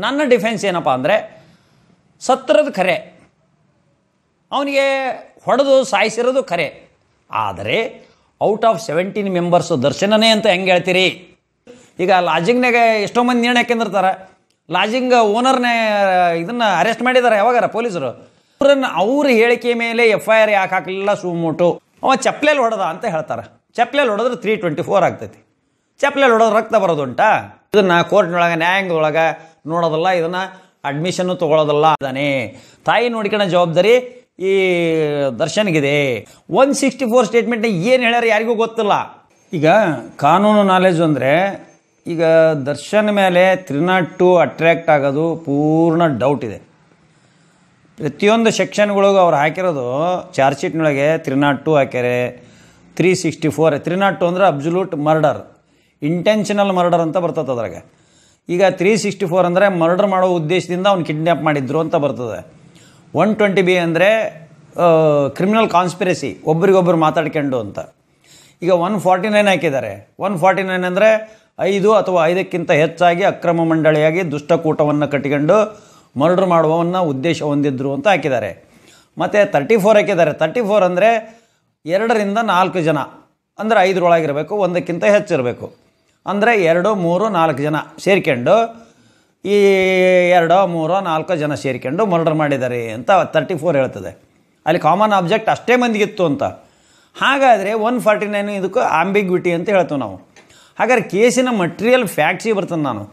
ನನ್ನ ಡಿಫೆನ್ಸ್ ಏನಪ್ಪ ಅಂದರೆ, ಸತ್ತರದು ಖರೆ, ಅವನಿಗೆ ಹೊಡೆದು ಸಾಯಿಸಿರೋದು ಖರೆ. ಆದರೆ ಔಟ್ ಆಫ್ 17 ಮೆಂಬರ್ಸು ದರ್ಶನನೇ ಅಂತ ಹೆಂಗೆ ಹೇಳ್ತೀರಿ? ಈಗ ಲಾಜಿಂಗ್ನಾಗ ಎಷ್ಟೋ ಮಂದಿ ನೇಣು ಹಾಕ್ಯಂದಿರ್ತಾರೆ. ಲಾಜಿಂಗ್ ಓನರ್ನೇ ಇದನ್ನು ಅರೆಸ್ಟ್ ಮಾಡಿದ್ದಾರೆ ಯಾವಾಗಾರ ಪೊಲೀಸರು. ಅವ್ರ ಹೇಳಿಕೆ ಮೇಲೆ FIR ಯಾಕೆ ಹಾಕಲಿಲ್ಲ? ಸುಮೋಟು ಅವ ಚಪ್ಪಲೆಯಲ್ಲಿ ಹೊಡೆದ ಅಂತ ಹೇಳ್ತಾರೆ. ಚಪ್ಪಲೆಯಲ್ಲಿ ಹೊಡೆದ್ರೆ 324 ಆಗ್ತೈತಿ. ಚಪ್ಪಲೆಯಲ್ಲಿ ಹೊಡೆದ್ರೆ ರಕ್ತ ಬರೋದು ಉಂಟಾ? ಇದನ್ನು ಕೋರ್ಟ್ನೊಳಗೆ ನ್ಯಾಯಾಂಗದೊಳಗೆ ನೋಡೋದಲ್ಲ, ಇದನ್ನು ಅಡ್ಮಿಷನ್ನು ತೊಗೊಳೋದಲ್ಲ. ಅದಾನೆ ತಾಯಿ ನೋಡ್ಕೊಳ್ಳೋ ಜವಾಬ್ದಾರಿ ಈ ದರ್ಶನ್ಗಿದೆ. 164 ಸ್ಟೇಟ್ಮೆಂಟ್ನ ಏನು ಹೇಳ್ಯಾರ ಯಾರಿಗೂ ಗೊತ್ತಿಲ್ಲ. ಈಗ ಕಾನೂನು ನಾಲೆಜ್ ಅಂದರೆ, ಈಗ ದರ್ಶನ್ ಮೇಲೆ 302 ಅಟ್ರ್ಯಾಕ್ಟ್ ಆಗೋದು ಪೂರ್ಣ ಡೌಟ್ ಇದೆ. ಪ್ರತಿಯೊಂದು ಸೆಕ್ಷನ್ಗಳಿಗೂ ಅವ್ರು ಹಾಕಿರೋದು ಚಾರ್ಜ್ ಶೀಟ್ನೊಳಗೆ 302 ಹಾಕ್ಯಾರೆ, 364. 302 ಅಂದರೆ ಅಬ್ಸಲ್ಯೂಟ್ ಮರ್ಡರ್, ಇಂಟೆನ್ಷನಲ್ ಮರ್ಡರ್ ಅಂತ ಬರ್ತದೆ ಅದ್ರಾಗೆ. ಈಗ 364 ಅಂದರೆ ಮರ್ಡರ್ ಮಾಡೋ ಉದ್ದೇಶದಿಂದ ಅವ್ನು ಕಿಡ್ನ್ಯಾಪ್ ಮಾಡಿದ್ರು ಅಂತ ಬರ್ತದೆ. 120B ಅಂದರೆ ಕ್ರಿಮಿನಲ್ ಕಾನ್ಸ್ಪಿರಸಿ, ಒಬ್ರಿಗೊಬ್ಬರು ಮಾತಾಡ್ಕೊಂಡು ಅಂತ. ಈಗ 149 ಹಾಕಿದ್ದಾರೆ. 149 ಅಂದರೆ 5 ಅಥವಾ 5ಕ್ಕಿಂತ ಹೆಚ್ಚಾಗಿ ಅಕ್ರಮ ಮಂಡಳಿಯಾಗಿ ದುಷ್ಟಕೂಟವನ್ನು ಕಟ್ಟಿಕೊಂಡು ಮರ್ಡರ್ ಮಾಡುವವನ್ನ ಉದ್ದೇಶ ಹೊಂದಿದ್ರು ಅಂತ ಹಾಕಿದ್ದಾರೆ. ಮತ್ತು 34 ಹಾಕಿದ್ದಾರೆ. 34 ಅಂದರೆ 2ರಿಂದ 4 ಜನ, ಅಂದರೆ 5ರೊಳಗಿರಬೇಕು, 1ಕ್ಕಿಂತ ಹೆಚ್ಚಿರಬೇಕು. ಅಂದರೆ 2, 3, 4 ಜನ ಸೇರ್ಕೊಂಡು, ಈ 2, 3, 4 ಜನ ಸೇರ್ಕೊಂಡು ಮರ್ಡರ್ ಮಾಡಿದ್ದಾರೆ ಅಂತ 34 ಹೇಳ್ತದೆ. ಅಲ್ಲಿ ಕಾಮನ್ ಆಬ್ಜೆಕ್ಟ್ ಅಷ್ಟೇ ಮಂದಿಗಿತ್ತು ಅಂತ. ಹಾಗಾದರೆ 149 ಇದಕ್ಕೂ ಆಂಬಿಗ್ವಿಟಿ ಅಂತ ಹೇಳ್ತೀವಿ ನಾವು. ಹಾಗಾದ್ರೆ ಕೇಸಿನ ಮಟೀರಿಯಲ್ ಫ್ಯಾಕ್ಟ್ಸಿಗೆ ಬರ್ತದೆ. ನಾನು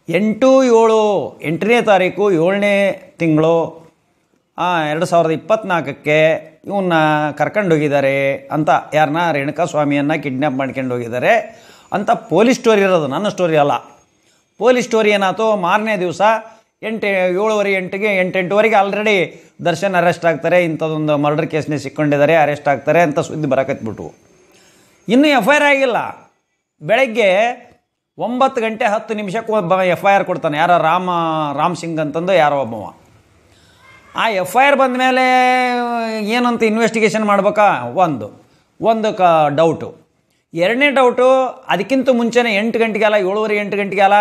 8/7 ತಾರೀಕು 7ನೇ ತಿಂಗಳು 2024ಕ್ಕೆ ಇವನ್ನ ಕರ್ಕೊಂಡೋಗಿದ್ದಾರೆ ಅಂತ. ಯಾರನ್ನ? ರೇಣುಕಾ ಸ್ವಾಮಿಯನ್ನು ಕಿಡ್ನ್ಯಾಪ್ ಮಾಡ್ಕೊಂಡು ಹೋಗಿದ್ದಾರೆ ಅಂತ ಪೊಲೀಸ್ ಸ್ಟೋರಿ ಇರೋದು, ನನ್ನ ಸ್ಟೋರಿ ಅಲ್ಲ. ಪೊಲೀಸ್ ಸ್ಟೋರಿ ಏನಾಯ್ತು, ಮಾರನೇ ದಿವಸ 7:30 8:08 ಆಲ್ರೆಡಿ ದರ್ಶನ್ ಅರೆಸ್ಟ್ ಆಗ್ತಾರೆ, ಇಂಥದ್ದೊಂದು ಮರ್ಡರ್ ಕೇಸ್ನೇ ಸಿಕ್ಕೊಂಡಿದ್ದಾರೆ, ಅರೆಸ್ಟ್ ಆಗ್ತಾರೆ ಅಂತ ಸುದ್ದಿ ಬರಕತ್ಬಿಟ್ಟು. ಇನ್ನೂ FIR ಆಗಿಲ್ಲ. ಬೆಳಗ್ಗೆ 9:10 ಒಬ್ಬ FIR ಕೊಡ್ತಾನೆ. ಯಾರ? ರಾಮ್ ಸಿಂಗ್ ಅಂತಂದು ಯಾರೋ ಒಬ್ಬವ. ಆ FIR ಬಂದ ಮೇಲೆ ಏನಂತ ಇನ್ವೆಸ್ಟಿಗೇಷನ್ ಮಾಡ್ಬೇಕಾ? ಒಂದು ಡೌಟು. ಎರಡನೇ ಡೌಟು, ಅದಕ್ಕಿಂತ ಮುಂಚೆನೇ 8 ಗಂಟೆಗೆಲ್ಲ 7:30 8 ಗಂಟೆಗೆಲ್ಲ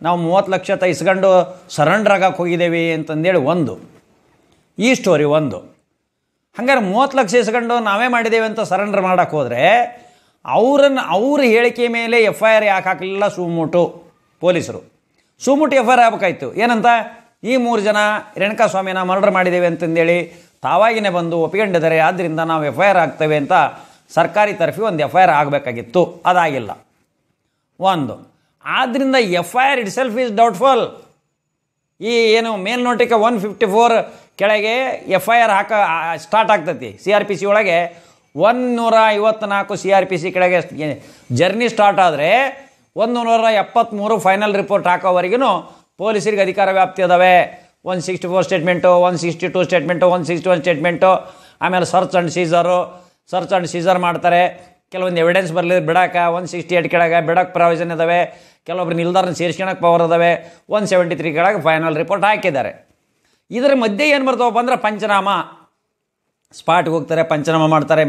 ನಾವು 30 ಲಕ್ಷ ಇಸ್ಕೊಂಡು ಸರೆಂಡರ್ ಆಗಕ್ಕೆ ಹೋಗಿದ್ದೇವೆ ಅಂತಂದೇಳಿ ಈ ಸ್ಟೋರಿ ಒಂದು. ಹಂಗಾರೆ 30 ಲಕ್ಷ ಇಸ್ಕೊಂಡು ನಾವೇ ಮಾಡಿದ್ದೇವೆ ಅಂತ ಸರೆಂಡರ್ ಮಾಡೋಕ್ಕೆ ಹೋದರೆ ಅವ್ರ ಹೇಳಿಕೆ ಮೇಲೆ FIR ಯಾಕೆ ಹಾಕಲಿಲ್ಲ? ಸುಮೋಟು ಪೊಲೀಸರು FIR ಆಗಬೇಕಾಯ್ತು. ಏನಂತ? ಈ 3 ಜನ ರೇಣುಕಾ ಸ್ವಾಮಿನ ಮರ್ಡರ್ ಮಾಡಿದ್ದೇವೆ ಅಂತಂದೇಳಿ ತಾವಾಗಿನೇ ಬಂದು ಒಪ್ಪಿಕೊಂಡಿದ್ದಾರೆ, ಆದ್ದರಿಂದ ನಾವು FIR ಆಗ್ತೇವೆ ಅಂತ ಸರ್ಕಾರಿ ತರಫಿ ಒಂದು FIR ಆಗಬೇಕಾಗಿತ್ತು. ಅದಾಗಿಲ್ಲ. ಆದ್ದರಿಂದ FIR it self is doubtful. ಈ ಏನು ಮೇಲ್ನೋಟಕ್ಕೆ 154 ಕೆಳಗೆ FIR ಸ್ಟಾರ್ಟ್ ಆಗ್ತೈತಿ. CRPC ಒಳಗೆ 154 CRPC ಕೆಳಗೆ ಜರ್ನಿ ಸ್ಟಾರ್ಟ್ ಆದರೆ 173 ಫೈನಲ್ ರಿಪೋರ್ಟ್ ಹಾಕೋವರೆಗೂ ಪೊಲೀಸರಿಗೆ ಅಧಿಕಾರ ವ್ಯಾಪ್ತಿ ಅದಾವೆ. 164 ಸ್ಟೇಟ್ಮೆಂಟು, 162 ಸ್ಟೇಟ್ಮೆಂಟು, 161 ಸ್ಟೇಟ್ಮೆಂಟು. ಆಮೇಲೆ ಸರ್ಚ್ ಆ್ಯಂಡ್ ಸೀಸರ್ ಮಾಡ್ತಾರೆ. ಕೆಲವೊಂದು ಎವಿಡೆನ್ಸ್ ಬರಲಿ ಬಿಡೋಕೆ 168 ಕೆಳಗೆ ಬಿಡೋಕ್ಕೆ ಪ್ರಾವಿಷನ್ ಇದ್ದಾವೆ. ಕೆಲವೊಬ್ರು ನಿಲ್ದಾರನ ಸೇರಿಸ್ಕೊಳಕ್ಕೆ ಪವರ್ ಇದ್ದಾವೆ. 173 ಕೆಳಗೆ ಫೈನಲ್ ರಿಪೋರ್ಟ್ ಹಾಕಿದ್ದಾರೆ. ಇದರ ಮಧ್ಯೆ ಏನು ಬರ್ತಾವಪ್ಪ ಅಂದ್ರೆ ಪಂಚನಾಮ. ಸ್ಪಾಟ್ಗೆ ಹೋಗ್ತಾರೆ, ಪಂಚನಾಮ ಮಾಡ್ತಾರೆ.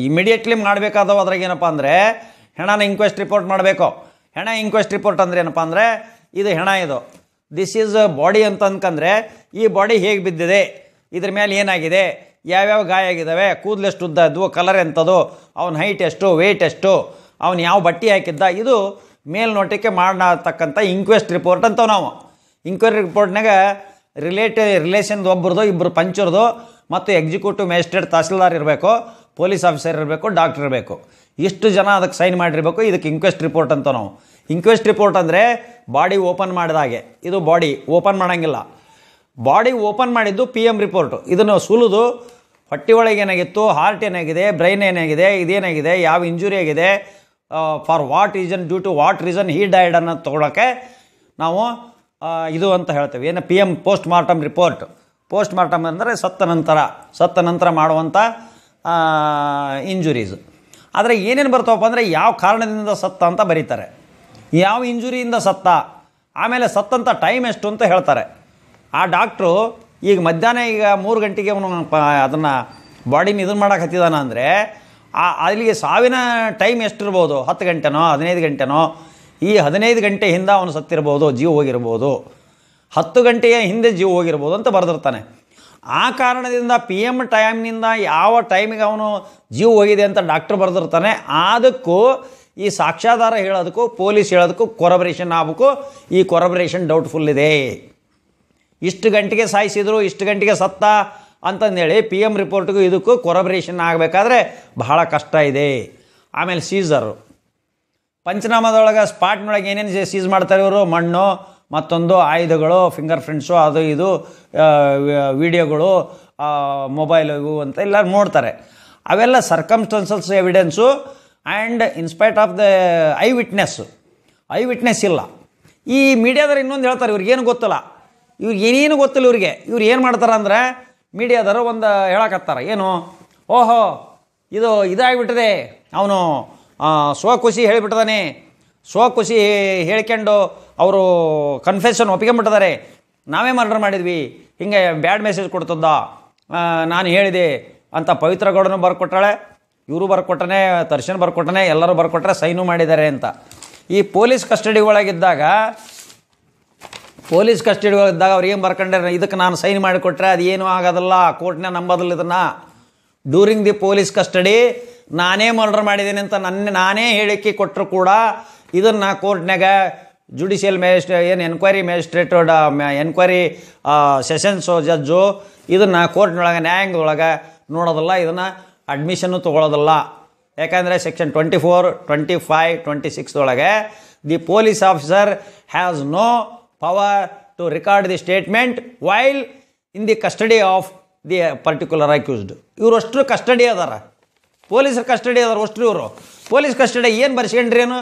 ಇಮಿಡಿಯೇಟ್ಲಿ ಮಾಡಬೇಕಾದವು. ಅದ್ರಾಗೇನಪ್ಪ ಅಂದರೆ ಹೆಣನ ಇಂಕ್ವೆಸ್ಟ್ ರಿಪೋರ್ಟ್ ಮಾಡಬೇಕು. ಹೆಣ ಇಂಕ್ವೆಸ್ಟ್ ರಿಪೋರ್ಟ್ ಅಂದರೆ ಏನಪ್ಪ ಅಂದರೆ, ಇದು ಹೆಣ, ಇದು ದಿಸ್ ಈಸ್ ಬಾಡಿ ಅಂತ ಅನ್ಕಂದ್ರೆ ಈ ಬಾಡಿ ಹೇಗೆ ಬಿದ್ದಿದೆ, ಇದ್ರ ಮೇಲೆ ಏನಾಗಿದೆ, ಯಾವ್ಯಾವ ಗಾಯ ಆಗಿದ್ದಾವೆ, ಕೂದಲೆಷ್ಟು ಉದ್ದ ಇದ್ವು, ಕಲರ್ ಎಂಥದ್ದು, ಅವನ ಹೈಟ್ ಎಷ್ಟು, ವೆಯ್ಟ್ ಎಷ್ಟು, ಅವನು ಯಾವ ಬಟ್ಟೆ ಹಾಕಿದ್ದ, ಇದು ಮೇಲ್ನೋಟಕ್ಕೆ ಮಾಡತಕ್ಕಂಥ ಇಂಕ್ವೆಸ್ಟ್ ರಿಪೋರ್ಟ್ ಅಂತವ್ ನಾವು. ಇಂಕ್ವೈರಿ ರಿಪೋರ್ಟ್ನಾಗ ರಿಲೇಷನ್ದು ಒಬ್ಬರದು, ಇಬ್ಬರು ಪಂಚರದು ಮತ್ತು ಎಕ್ಸಿಕ್ಯೂಟಿವ್ ಮ್ಯಾಜಿಸ್ಟ್ರೇಟ್, ತಹಸೀಲ್ದಾರ್ ಇರಬೇಕು, ಪೊಲೀಸ್ ಆಫೀಸರ್ ಇರಬೇಕು, ಡಾಕ್ಟರ್ ಇರಬೇಕು. ಇಷ್ಟು ಜನ ಅದಕ್ಕೆ ಸೈನ್ ಮಾಡಿರಬೇಕು. ಇದಕ್ಕೆ ಇಂಕ್ವೆಸ್ಟ್ ರಿಪೋರ್ಟ್ ಅಂತ ನಾವು. ಇಂಕ್ವೆಸ್ಟ್ ರಿಪೋರ್ಟ್ ಅಂದರೆ ಬಾಡಿ ಓಪನ್ ಮಾಡಿದಾಗೆ. ಇದು ಬಾಡಿ ಓಪನ್ ಮಾಡೋಂಗಿಲ್ಲ. ಬಾಡಿ ಓಪನ್ ಮಾಡಿದ್ದು PM ರಿಪೋರ್ಟು. ಇದನ್ನು ಸುಲಿದು ಹೊಟ್ಟೆ ಒಳಗೆ ಏನಾಗಿತ್ತು, ಹಾರ್ಟ್ ಏನಾಗಿದೆ, ಬ್ರೈನ್ ಏನಾಗಿದೆ, ಇದೇನಾಗಿದೆ, ಯಾವ ಇಂಜುರಿ ಆಗಿದೆ, for what reason, due to what reason he died ಅನ್ನೋದು ತೊಗೊಳಕ್ಕೆ ನಾವು ಇದು ಅಂತ ಹೇಳ್ತೇವೆ. ಏನು PM post mortem report. Post mortem ಅಂದರೆ ಸತ್ತ ನಂತರ ಮಾಡುವಂಥ ಇಂಜುರೀಸ್. ಆದರೆ ಏನೇನು ಬರ್ತಾವಪ್ಪ ಅಂದರೆ ಯಾವ ಕಾರಣದಿಂದ ಸತ್ತ ಅಂತ ಬರೀತಾರೆ, ಯಾವ ಇಂಜುರಿಯಿಂದ ಸತ್ತ, ಆಮೇಲೆ ಸತ್ತಂಥ ಟೈಮ್ ಎಷ್ಟು ಅಂತ ಹೇಳ್ತಾರೆ. ಆ ಡಾಕ್ಟ್ರು ಈಗ ಮಧ್ಯಾಹ್ನ 3 ಗಂಟೆಗೆ ಅವನು ಅದನ್ನು ಬಾಡಿನ ಇದನ್ನು ಮಾಡೋಕೆ ಹತ್ತಿದಾನ ಅಂದರೆ ಅಲ್ಲಿಗೆ ಸಾವಿನ ಟೈಮ್ ಎಷ್ಟಿರ್ಬೋದು, 10 ಗಂಟೆನೋ 15 ಗಂಟೆನೋ, ಈ 15 ಗಂಟೆ ಹಿಂದೆ ಅವನು ಸತ್ತಿರ್ಬೋದು, ಜೀವ ಹೋಗಿರ್ಬೋದು, 10 ಗಂಟೆಯ ಹಿಂದೆ ಜೀವ ಹೋಗಿರ್ಬೋದು ಅಂತ ಬರೆದಿರ್ತಾನೆ. ಆ ಕಾರಣದಿಂದ PM ಟೈಮ್ನಿಂದ ಯಾವ ಟೈಮಿಗೆ ಅವನು ಜೀವ ಹೋಗಿದೆ ಅಂತ ಡಾಕ್ಟ್ರ್ ಬರೆದಿರ್ತಾನೆ. ಅದಕ್ಕೂ ಈ ಸಾಕ್ಷ್ಯಾಧಾರ ಹೇಳೋದಕ್ಕೂ ಪೊಲೀಸ್ ಹೇಳೋದಕ್ಕೂ ಕೊರಬರೇಷನ್ ಆಗಬೇಕು. ಈ ಕೊರಬರೇಷನ್ ಡೌಟ್ಫುಲ್ ಇದೆ. ಇಷ್ಟು ಗಂಟೆಗೆ ಸಾಯಿಸಿದ್ರು, ಇಷ್ಟು ಗಂಟೆಗೆ ಸತ್ತ ಅಂತಂದೇಳಿ PM ರಿಪೋರ್ಟ್ಗೂ ಇದಕ್ಕೂ ಕೊರಬರೇಷನ್ ಆಗಬೇಕಾದ್ರೆ ಬಹಳ ಕಷ್ಟ ಇದೆ. ಆಮೇಲೆ ಸೀಸರು, ಪಂಚನಾಮದೊಳಗೆ ಸ್ಪಾಟ್ನೊಳಗೆ ಏನೇನು ಸೀಸ್ ಮಾಡ್ತಾರೆ ಇವರು, ಮಣ್ಣು, ಮತ್ತೊಂದು ಆಯುಧಗಳು, ಫಿಂಗರ್ ಪ್ರಿಂಟ್ಸು, ಅದು ಇದು, ವಿಡಿಯೋಗಳು, ಮೊಬೈಲ್ ಇವು ಅಂತ ಎಲ್ಲ ನೋಡ್ತಾರೆ. ಅವೆಲ್ಲ circumstances evidence and in spite of the eye witness ಇಲ್ಲ. ಈ ಮೀಡಿಯಾದವ್ರು ಇನ್ನೊಂದು ಹೇಳ್ತಾರೆ, ಇವ್ರಿಗೇನು ಗೊತ್ತಿಲ್ಲ, ಏನೇನು ಗೊತ್ತಿಲ್ಲ ಇವ್ರಿಗೆ. ಇವ್ರು ಏನು ಮಾಡ್ತಾರೆ ಅಂದರೆ ಮೀಡಿಯಾದವರು ಒಂದು ಹೇಳಕತ್ತಾರೆ, ಏನು, ಓಹೋ ಇದಾಗಿಬಿಟ್ಟಿದೆ, ಅವನು ಸ್ವಖುಷಿ ಹೇಳಿಬಿಟ್ಟಿದ್ದಾನೆ, ಸ್ವಖುಷಿ ಹೇಳ್ಕೊಂಡು ಅವರು ಕನ್ಫೆಷನ್ ಒಪ್ಕೊಂಬಿಟ್ಟಿದ್ದಾರೆ, ನಾವೇ ಮರ್ಡರ್ ಮಾಡಿದ್ವಿ, ಹಿಂಗೆ ಬ್ಯಾಡ್ ಮೆಸೇಜ್ ಕೊಡ್ತದ, ನಾನು ಹೇಳಿದೆ ಅಂತ ಪವಿತ್ರ ಗೌಡನು ಬರ್ಕೊಟ್ಟಾಳೆ, ಇವರು ಬರ್ಕೊಟ್ಟನೆ, ದರ್ಶನ್ ಬರ್ಕೊಟ್ಟನೆ, ಎಲ್ಲರೂ ಬರ್ಕೊಟ್ರೆ ಸೈನು ಮಾಡಿದ್ದಾರೆ ಅಂತ. ಈ ಪೊಲೀಸ್ ಕಸ್ಟಡಿ ಒಳಗಿದ್ದಾಗ ಅವ್ರು ಏನು ಬರ್ಕೊಂಡ್ರೆ, ಇದಕ್ಕೆ ನಾನು ಸೈನ್ ಮಾಡಿಕೊಟ್ರೆ ಅದು ಏನೂ ಆಗೋದಲ್ಲ, ಕೋರ್ಟ್ನ ನಂಬೋದಿಲ್ಲ ಇದನ್ನು. ಡ್ಯೂರಿಂಗ್ ದಿ ಪೊಲೀಸ್ ಕಸ್ಟಡಿ ನಾನೇ ಮರ್ಡರ್ ಮಾಡಿದ್ದೇನೆ ಅಂತ ನಾನೇ ಹೇಳಿಕೆ ಕೊಟ್ಟರು ಕೂಡ ಇದನ್ನು ಕೋರ್ಟ್ನಾಗ judicial enquiry magistrate, enquiry sessions judge ಇದನ್ನು ಕೋರ್ಟ್ನೊಳಗೆ ನ್ಯಾಯಾಂಗದೊಳಗೆ ನೋಡೋದಿಲ್ಲ, ಇದನ್ನು ಅಡ್ಮಿಷನ್ನು ತೊಗೊಳೋದಿಲ್ಲ. ಯಾಕಂದರೆ ಸೆಕ್ಷನ್ 24, 25, 26 ಒಳಗೆ the police officer has no power to record the statement while in the custody of the particular accused. ಇವರು ಅಷ್ಟರು ಕಸ್ಟಡಿ ಅದಾರ, ಪೊಲೀಸರು ಕಸ್ಟಡಿ ಅದಾರ ಅಷ್ಟರು. ಇವರು ಪೊಲೀಸ್ ಕಸ್ಟಡಿ ಏನು ಬರ್ಸ್ಕೊಂಡ್ರಿ, ಏನು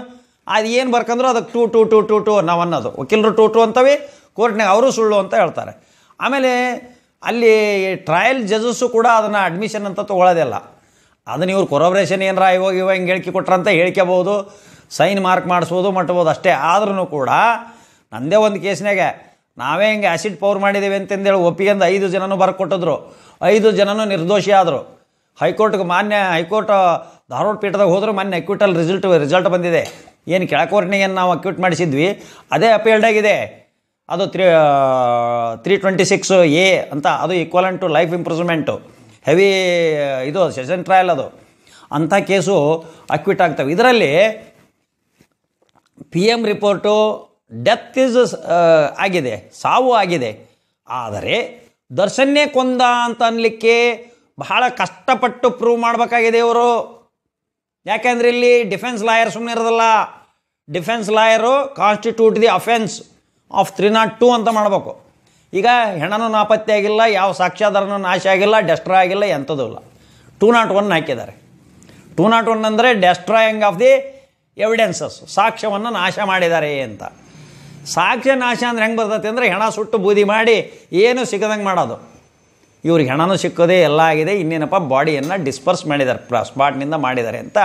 ಅದು ಏನು ಬರ್ಕಂದ್ರು ಅದಕ್ಕೆ 2 ನಾವು ಅನ್ನೋದು, ವಕೀಲರು 2 ಅಂತವೆ, ಕೋರ್ಟ್ನಾಗ ಅವರು ಸುಳ್ಳು ಅಂತ ಹೇಳ್ತಾರೆ. ಆಮೇಲೆ ಅಲ್ಲಿ ಟ್ರಯಲ್ ಜಜಸ್ಸು ಕೂಡ ಅದನ್ನು ಅಡ್ಮಿಷನ್ ಅಂತ ತೊಗೊಳ್ಳೋದಿಲ್ಲ. ಅದನ್ನು ಇವ್ರು ಕೊರೊಬರೇಷನ್ ಏನರ ಇವಾಗ ಹಿಂಗೆ ಹೇಳಿಕೆ ಕೊಟ್ರಂತ ಹೇಳ್ಕೋಬೋದು, ಸೈನ್ ಮಾರ್ಕ್ ಮಾಡಿಸ್ಬೋದು, ಮಟ್ಬೋದು ಅಷ್ಟೇ. ಆದ್ರೂ ಕೂಡ ನಂದೇ ಒಂದು ಕೇಸ್ನಾಗೆ ನಾವೇ ಹಿಂಗೆ ಆ್ಯಸಿಡ್ ಪವರ್ ಮಾಡಿದ್ದೀವಿ ಅಂತಂದೇಳಿ ಒಪ್ಪಿಗೆಂದು 5 ಜನನೂ ಬರ್ಕೊಟ್ಟಿದ್ರು, 5 ಜನನೂ ನಿರ್ದೋಷಿ ಆದರು. ಹೈಕೋರ್ಟ್ ಧಾರವಾಡ ಪೀಠದಾಗ ಹೋದರೂ ಮೊನ್ನೆ ಅಕ್ಯೂಟಲ್ ರಿಸಲ್ಟ್ ಬಂದಿದೆ. ಏನು ಕೆಳಕೋರ್ಟ್ನಾಗ ಏನು ನಾವು ಅಕ್ಯೂಟ್ ಮಾಡಿಸಿದ್ವಿ ಅದೇ ಅಪೀಲ್ಡ್ ಆಗಿದೆ. ಅದು 326A ಅಂತ, ಅದು equivalent to life improvement, heavy ಇದು ಸೆಷನ್ ಟ್ರಯಲ್, ಅದು ಅಂಥ ಕೇಸು ಅಕ್ವಿಟ್ ಆಗ್ತವೆ. ಇದರಲ್ಲಿ PM ರಿಪೋರ್ಟು ಡೆತ್ ಆಗಿದೆ, ಸಾವು ಆಗಿದೆ. ಆದರೆ ದರ್ಶನ್ನೇ ಕೊಂದ ಅಂತ ಅನ್ನಲಿಕ್ಕೆ ಬಹಳ ಕಷ್ಟಪಟ್ಟು ಪ್ರೂವ್ ಮಾಡಬೇಕಾಗಿದೆ ಇವರು. ಯಾಕೆಂದರೆ ಇಲ್ಲಿ ಡಿಫೆನ್ಸ್ ಲಾಯರ್ ಸುಮ್ಮನೆ ಇರೋದಲ್ಲ. Defence lawyer constitute the offence of 302 ಅಂತ ಮಾಡಬೇಕು. ಈಗ ಹೆಣನೂ ನಾಪತ್ತೆ ಆಗಿಲ್ಲ, ಯಾವ ಸಾಕ್ಷ್ಯಾಧಾರನೂ ನಾಶ ಆಗಿಲ್ಲ, ಡೆಸ್ಟ್ರಾಯ್ ಆಗಿಲ್ಲ, ಎಂಥದೂ ಇಲ್ಲ. 201 ಹಾಕಿದ್ದಾರೆ. 201 ಅಂದರೆ ಡೆಸ್ಟ್ರಾಯಿಂಗ್ ಆಫ್ ದಿ ಎವಿಡೆನ್ಸಸ್, ಸಾಕ್ಷ್ಯವನ್ನು ನಾಶ ಮಾಡಿದ್ದಾರೆ ಅಂತ. ಸಾಕ್ಷ್ಯ ನಾಶ ಅಂದರೆ ಹೆಂಗೆ ಬರ್ತೈತೆ ಅಂದರೆ ಹೆಣ ಸುಟ್ಟು ಬೂದಿ ಮಾಡಿ ಏನು ಸಿಗದಂಗೆ ಮಾಡೋದು. ಇವ್ರಿಗೆ ಹೆಣನೂ ಸಿಕ್ಕೋದೇ ಎಲ್ಲ ಆಗಿದೆ, ಇನ್ನೇನಪ್ಪ ಬಾಡಿಯನ್ನು ಡಿಸ್ಪರ್ಸ್ ಮಾಡಿದ್ದಾರೆ, ಸ್ಪಾಟ್ನಿಂದ ಮಾಡಿದ್ದಾರೆ ಅಂತ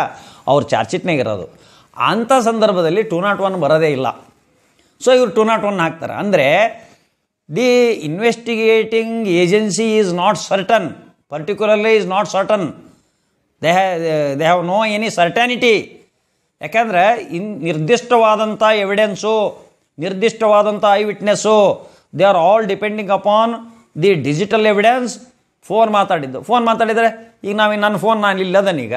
ಅವ್ರ ಚಾರ್ಜ್ ಶೀಟ್ನಾಗ ಇರೋದು. ಅಂಥ ಸಂದರ್ಭದಲ್ಲಿ 201 ಬರೋದೇ ಇಲ್ಲ. ಸೊ ಇವ್ರು 201 ಹಾಕ್ತಾರೆ. ಅಂದರೆ the investigating agency is not certain, particularly is not certain, they have no any certainty. ಯಾಕಂದರೆ ನಿರ್ದಿಷ್ಟವಾದಂಥ ಎವಿಡೆನ್ಸು, ನಿರ್ದಿಷ್ಟವಾದಂಥ eye witness, they are all depending upon the digital evidence. Phone ಮಾತಾಡಿದರೆ ಈಗ ನನ್ನ ಫೋನ್ ನಾನಿಲ್ಲದನೀಗ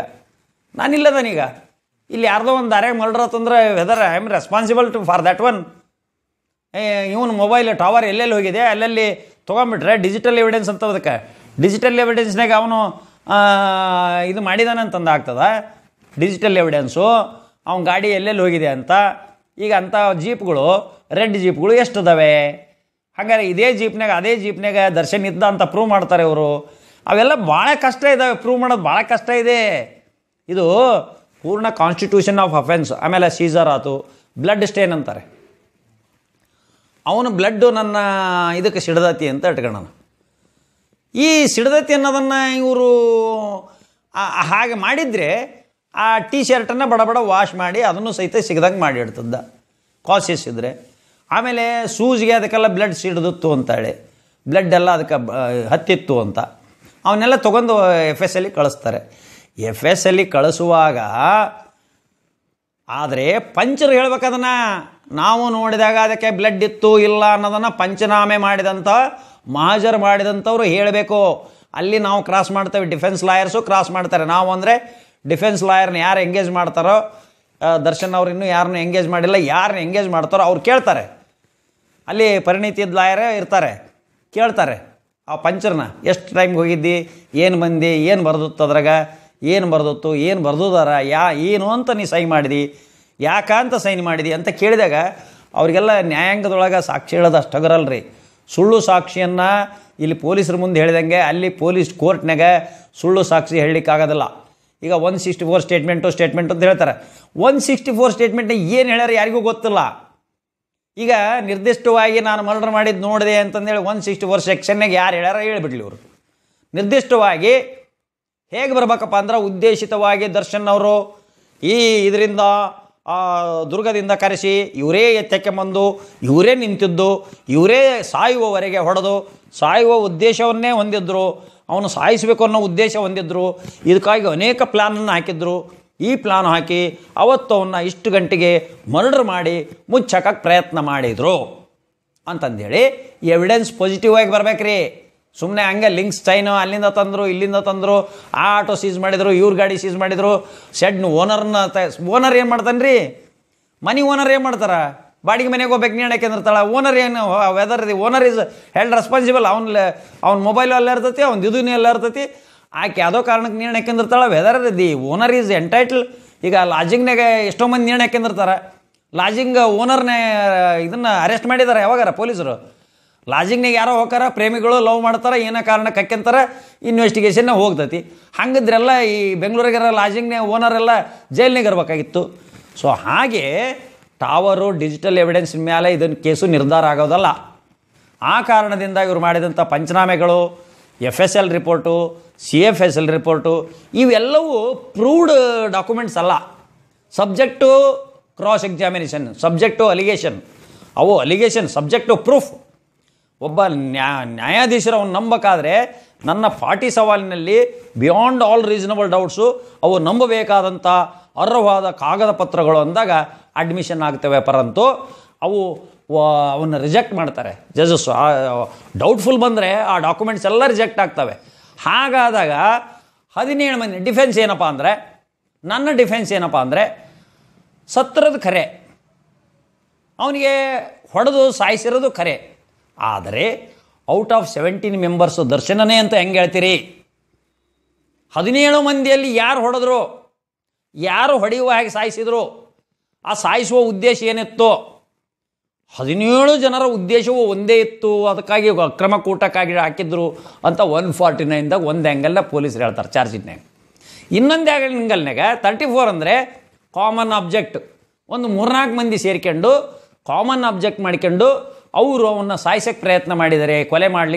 ಇಲ್ಲಿ ಯಾರ್ದೋ ಒಂದು ದಾರ್ಯಾಗ ಮರ್ಡರ್ ಅಂತಂದ್ರೆ whether I am responsible to for that one. ಇವನು ಮೊಬೈಲ್ ಟವರ್ ಎಲ್ಲೆಲ್ಲಿ ಹೋಗಿದೆ ಅಲ್ಲಲ್ಲಿ ತೊಗೊಂಬಿಟ್ರೆ ಡಿಜಿಟಲ್ ಎವಿಡೆನ್ಸ್ ಅಂತ. ಅದಕ್ಕೆ ಡಿಜಿಟಲ್ ಎವಿಡೆನ್ಸ್ನಾಗ ಅವನು ಇದು ಮಾಡಿದಾನೆ ಅಂತಂದು ಆಗ್ತದ. ಡಿಜಿಟಲ್ ಎವಿಡೆನ್ಸು ಅವನ ಗಾಡಿ ಎಲ್ಲೆಲ್ಲಿ ಹೋಗಿದೆ ಅಂತ. ಈಗ ಅಂಥ ಜೀಪ್ಗಳು, ರೆಡ್ ಜೀಪ್ಗಳು ಎಷ್ಟಿದ್ದಾವೆ? ಹಾಗಾದ್ರೆ ಅದೇ ಜೀಪ್ನಾಗ ದರ್ಶನ್ ಇದ್ದ ಅಂತ ಪ್ರೂವ್ ಮಾಡ್ತಾರೆ ಇವರು. ಅವೆಲ್ಲ ಭಾಳ ಕಷ್ಟ ಇದ್ದಾವೆ, ಪ್ರೂವ್ ಮಾಡೋದು ಭಾಳ ಕಷ್ಟ ಇದೆ. ಇದು ಪೂರ್ಣ ಕಾನ್ಸ್ಟಿಟ್ಯೂಷನ್ ಆಫ್ ಅಫೆನ್ಸ್. ಆಮೇಲೆ ಸೀಸರ್ ಆಯಿತು, ಬ್ಲಡ್ ಸ್ಟೇನ್ ಅಂತಾರೆ. ಅವನು ಬ್ಲಡ್ಡು ನನ್ನ ಇದಕ್ಕೆ ಸಿಡ್ದತಿ ಅಂತ ಇಟ್ಕೊಳ್ಳೋಣ. ಈ ಸಿಡ್ದತಿ ಅನ್ನೋದನ್ನು ಇವರು ಹಾಗೆ ಮಾಡಿದರೆ ಆ ಟೀ ಶರ್ಟನ್ನು ಬಡ ವಾಶ್ ಮಾಡಿ ಅದನ್ನು ಸಹಿತ ಸಿಗದಂಗೆ ಮಾಡಿ ಇಡ್ತದ್ದ ಕಾಸಿಸ್ ಇದ್ದರೆ. ಆಮೇಲೆ ಸೂಜಿಗೆ ಅದಕ್ಕೆಲ್ಲ ಬ್ಲಡ್ ಸಿಡ್ದಿತ್ತು ಅಂತೇಳಿ, ಬ್ಲಡ್ ಎಲ್ಲ ಅದಕ್ಕೆ ಹತ್ತಿತ್ತು ಅಂತ ಅವನ್ನೆಲ್ಲ ತೊಗೊಂಡು FS ಕಳಿಸ್ತಾರೆ. FS ಕಳಿಸುವಾಗ ಆದರೆ ಪಂಚರು ಹೇಳ್ಬೇಕದನ್ನು, ನಾವು ನೋಡಿದಾಗ ಅದಕ್ಕೆ ಬ್ಲಡ್ ಇತ್ತು ಇಲ್ಲ ಅನ್ನೋದನ್ನು ಪಂಚನಾಮೆ ಮಾಡಿದಂಥ ಮಹಾಜರ್ ಮಾಡಿದಂಥವ್ರು ಹೇಳಬೇಕು. ಅಲ್ಲಿ ನಾವು ಕ್ರಾಸ್ ಮಾಡ್ತೇವೆ, ಡಿಫೆನ್ಸ್ ಲಾಯರ್ಸು ಕ್ರಾಸ್ ಮಾಡ್ತಾರೆ. ನಾವು ಅಂದರೆ ಡಿಫೆನ್ಸ್ ಲಾಯರ್ನ ಯಾರು ಎಂಗೇಜ್ ಮಾಡ್ತಾರೋ, ದರ್ಶನ್ ಅವ್ರು ಇನ್ನೂ ಯಾರನ್ನೂ ಎಂಗೇಜ್ ಮಾಡಿಲ್ಲ, ಯಾರನ್ನ ಎಂಗೇಜ್ ಮಾಡ್ತಾರೋ ಅವ್ರು ಕೇಳ್ತಾರೆ. ಅಲ್ಲಿ ಪರಿಣಿತಿದ ಲಾಯರೇ ಇರ್ತಾರೆ, ಕೇಳ್ತಾರೆ ಆ ಪಂಚರ್ನ, ಎಷ್ಟು ಟೈಮ್ಗೆ ಹೋಗಿದ್ದಿ, ಏನು ಬಂದು, ಏನು ಬರ್ದತ್ತು ಅದ್ರಾಗ, ಏನು ಬರ್ದತ್ತು, ಏನು ಬರ್ದುದಾರ, ಏನು ಅಂತ ನೀ ಸೈನ್ ಮಾಡಿದಿ, ಯಾಕಂತ ಸೈನ್ ಮಾಡಿದಿ ಅಂತ ಕೇಳಿದಾಗ ಅವರಿಗೆಲ್ಲ ನ್ಯಾಯಾಂಗದೊಳಗೆ ಸಾಕ್ಷಿ ಹೇಳೋದು ಅಷ್ಟಗರಲ್ರಿ. ಸುಳ್ಳು ಸಾಕ್ಷಿಯನ್ನು ಇಲ್ಲಿ ಪೊಲೀಸರ ಮುಂದೆ ಹೇಳಿದಂಗೆ ಅಲ್ಲಿ ಪೊಲೀಸ್ ಕೋರ್ಟ್ನಾಗ ಸುಳ್ಳು ಸಾಕ್ಷಿ ಹೇಳಲಿಕ್ಕಾಗೋದಿಲ್ಲ. ಈಗ 164 ಸ್ಟೇಟ್ಮೆಂಟ್ ಅಂತ ಹೇಳ್ತಾರೆ. 164 ಸ್ಟೇಟ್ಮೆಂಟ್ನ ಏನು ಹೇಳ್ಯಾರ ಯಾರಿಗೂ ಗೊತ್ತಿಲ್ಲ. ಈಗ ನಿರ್ದಿಷ್ಟವಾಗಿ ನಾನು ಮರ್ಡರ್ ಮಾಡಿದ್ದು ನೋಡಿದೆ ಅಂತಂದೇಳಿ 164 ಸೆಕ್ಷನ್ನಾಗ ಯಾರು ಹೇಳ್ಯಾರ ಹೇಳಿಬಿಡ್ಲಿ ಇವರು. ನಿರ್ದಿಷ್ಟವಾಗಿ ಹೇಗೆ ಬರ್ಬೇಕಪ್ಪ ಅಂದ್ರೆ, ಉದ್ದೇಶಿತವಾಗಿ ದರ್ಶನ್ ಅವರು ಈ ಇದರಿಂದ ದುರ್ಗದಿಂದ ಕರೆಸಿ ಇವರೇ ಎತ್ತಕ್ಕೆ ಬಂದು ಇವರೇ ನಿಂತಿದ್ದು, ಇವರೇ ಸಾಯುವವರೆಗೆ ಹೊಡೆದು ಸಾಯುವ ಉದ್ದೇಶವನ್ನೇ ಹೊಂದಿದ್ರು, ಅವನು ಸಾಯಿಸಬೇಕು ಅನ್ನೋ ಉದ್ದೇಶ ಹೊಂದಿದ್ರು. ಇದಕ್ಕಾಗಿ ಅನೇಕ ಪ್ಲ್ಯಾನನ್ನು ಹಾಕಿದ್ರು. ಈ ಪ್ಲಾನ್ ಹಾಕಿ ಅವತ್ತು ಅವನ್ನ ಇಷ್ಟು ಗಂಟೆಗೆ ಮರ್ಡರ್ ಮಾಡಿ ಮುಚ್ಚಕ್ಕೆ ಪ್ರಯತ್ನ ಮಾಡಿದರು ಅಂತಂದೇಳಿ ಎವಿಡೆನ್ಸ್ ಪಾಸಿಟಿವ್ ಆಗಿ ಬರ್ಬೇಕ್ರಿ. ಸುಮ್ಮನೆ ಹಂಗೆ ಲಿಂಕ್ಸ್ ಚೈನು ಅಲ್ಲಿಂದ ತಂದರು ಇಲ್ಲಿಂದ ತಂದರು, ಆ ಆಟೋ ಸೀಸ್ ಮಾಡಿದರು, ಇವ್ರ ಗಾಡಿ ಸೀಸ್ ಮಾಡಿದರು, ಶೆಡ್ನ ಓನರ್ ಏನು ಮಾಡ್ತಾನೆ ರೀ, ಮನಿ ಓನರ್ ಏನು ಮಾಡ್ತಾರೆ, ಬಾಡಿಗೆ ಮನೆಗೆ ಹೋಗ್ಬೇಕು ನೀನು ಯಾಕೆಂದಿರ್ತಾಳೆ, ಓನರ್ ಏನು whether owner is held responsible, ಅವ್ನ ಮೊಬೈಲು ಎಲ್ಲ ಇರ್ತೈತಿ, ಅವ್ನ ಇದೂ ಎಲ್ಲ ಇರ್ತೈತಿ, ಆಕೆ ಯಾವುದೋ ಕಾರಣಕ್ಕೆ ನೀನು ಯಾಕೆಂದಿರ್ತಾಳೆ, ವೆದರ್ ಓನರ್ ಈಸ್ ಎಂಟೈಟಲ್. ಈಗ ಲಾಜಿಂಗ್ನಾಗ ಎಷ್ಟೋ ಮಂದಿ ನೀನು ಯಾಕೆಂದಿರ್ತಾರೆ, ಲಾಜಿಂಗ್ ಓನರ್ನೇ ಇದನ್ನು ಅರೆಸ್ಟ್ ಮಾಡಿದ್ದಾರೆ ಯಾವಾಗಾರ ಪೊಲೀಸರು. ಲಾಜಿಂಗ್ನಾಗ ಯಾರೋ ಹೋಗಾರ, ಪ್ರೇಮಿಗಳು ಲವ್ ಮಾಡ್ತಾರೆ, ಏನೋ ಕಾರಣಕ್ಕೆ ಹಾಕ್ಯಂತಾರೆ, ಇನ್ವೆಸ್ಟಿಗೇಷನ್ನ ಹೋಗ್ತೈತಿ. ಹಂಗಿದ್ರೆಲ್ಲ ಈ ಬೆಂಗಳೂರಿಗಾರ ಲಾಜಿಂಗ್ನಾಗ ಓನರೆಲ್ಲ ಜೈಲ್ನಾಗ ಇರಬೇಕಾಗಿತ್ತು. ಸೊ ಹಾಗೆ ಟಾವರು ಡಿಜಿಟಲ್ ಎವಿಡೆನ್ಸ್ ಮೇಲೆ ಇದನ್ನು ಕೇಸು ನಿರ್ಧಾರ ಆಗೋದಲ್ಲ. ಆ ಕಾರಣದಿಂದ ಇವರು ಮಾಡಿದಂಥ ಪಂಚನಾಮೆಗಳು, FSL ರಿಪೋರ್ಟು, CFSL ರಿಪೋರ್ಟು ಇವೆಲ್ಲವೂ ಪ್ರೂವ್ಡ್ ಡಾಕ್ಯುಮೆಂಟ್ಸ್ ಅಲ್ಲ. Subject cross examination, subject allegation, ಅವು ಅಲಿಗೇಷನ್ ಸಬ್ಜೆಕ್ಟು ಪ್ರೂಫ್. ಒಬ್ಬ ನ್ಯಾಯಾಧೀಶರು ಅವನು ನಂಬಬೇಕಾದ್ರೆ ನನ್ನ 40 ಸವಾಲಿನಲ್ಲಿ ಬಿಯಾಂಡ್ ಆಲ್ ರೀಸನಬಲ್ ಡೌಟ್ಸು ಅವು ನಂಬಬೇಕಾದಂಥ ಅರ್ಹವಾದ ಕಾಗದ ಪತ್ರಗಳು ಅಂದಾಗ ಅಡ್ಮಿಷನ್ ಆಗ್ತವೆ. ಪರಂತು ಅವು ಅವನ್ನ ರಿಜೆಕ್ಟ್ ಮಾಡ್ತಾರೆ ಜಜಸ್. ಡೌಟ್ಫುಲ್ ಬಂದರೆ ಆ ಡಾಕ್ಯುಮೆಂಟ್ಸ್ ಎಲ್ಲ ರಿಜೆಕ್ಟ್ ಆಗ್ತವೆ. ಹಾಗಾದಾಗ 17 ಮಂದಿ ಡಿಫೆನ್ಸ್ ಏನಪ್ಪ ಅಂದರೆ, ನನ್ನ ಡಿಫೆನ್ಸ್ ಏನಪ್ಪ ಅಂದರೆ, ಸತ್ತಿರೋದು ಖರೆ, ಅವನಿಗೆ ಹೊಡೆದು ಸಾಯಿಸಿರೋದು ಖರೆ, ಆದರೆ ಔಟ್ ಆಫ್ 17 ಮೆಂಬರ್ಸು ದರ್ಶನನೇ ಅಂತ ಹೆಂಗೆ ಹೇಳ್ತೀರಿ? 17 ಮಂದಿಯಲ್ಲಿ ಯಾರು ಹೊಡೆದ್ರು, ಯಾರು ಹೊಡೆಯುವ ಹಾಗೆ ಸಾಯಿಸಿದ್ರು, ಆ ಸಾಯಿಸುವ ಉದ್ದೇಶ ಏನಿತ್ತು? 17 ಜನರ ಉದ್ದೇಶವು ಒಂದೇ ಇತ್ತು, ಅದಕ್ಕಾಗಿ ಅಕ್ರಮ ಕೂಟಕ್ಕಾಗಿ ಹಾಕಿದ್ರು ಅಂತ 149ದಾಗ ಒಂದು ಆ್ಯಂಗಲ್ನ ಪೊಲೀಸರು ಹೇಳ್ತಾರೆ ಚಾರ್ಜಿನ್ಯಾಗ. ಇನ್ನೊಂದು ಆ್ಯಂಗಲ್ನಾಗ 34 ಅಂದರೆ ಕಾಮನ್ ಆಬ್ಜೆಕ್ಟ್. ಒಂದು 3-4 ಮಂದಿ ಸೇರ್ಕೊಂಡು ಕಾಮನ್ ಆಬ್ಜೆಕ್ಟ್ ಮಾಡ್ಕೊಂಡು ಅವರು ಅವನ್ನ ಸಾಯಿಸೋಕ್ಕೆ ಪ್ರಯತ್ನ ಮಾಡಿದ್ದಾರೆ,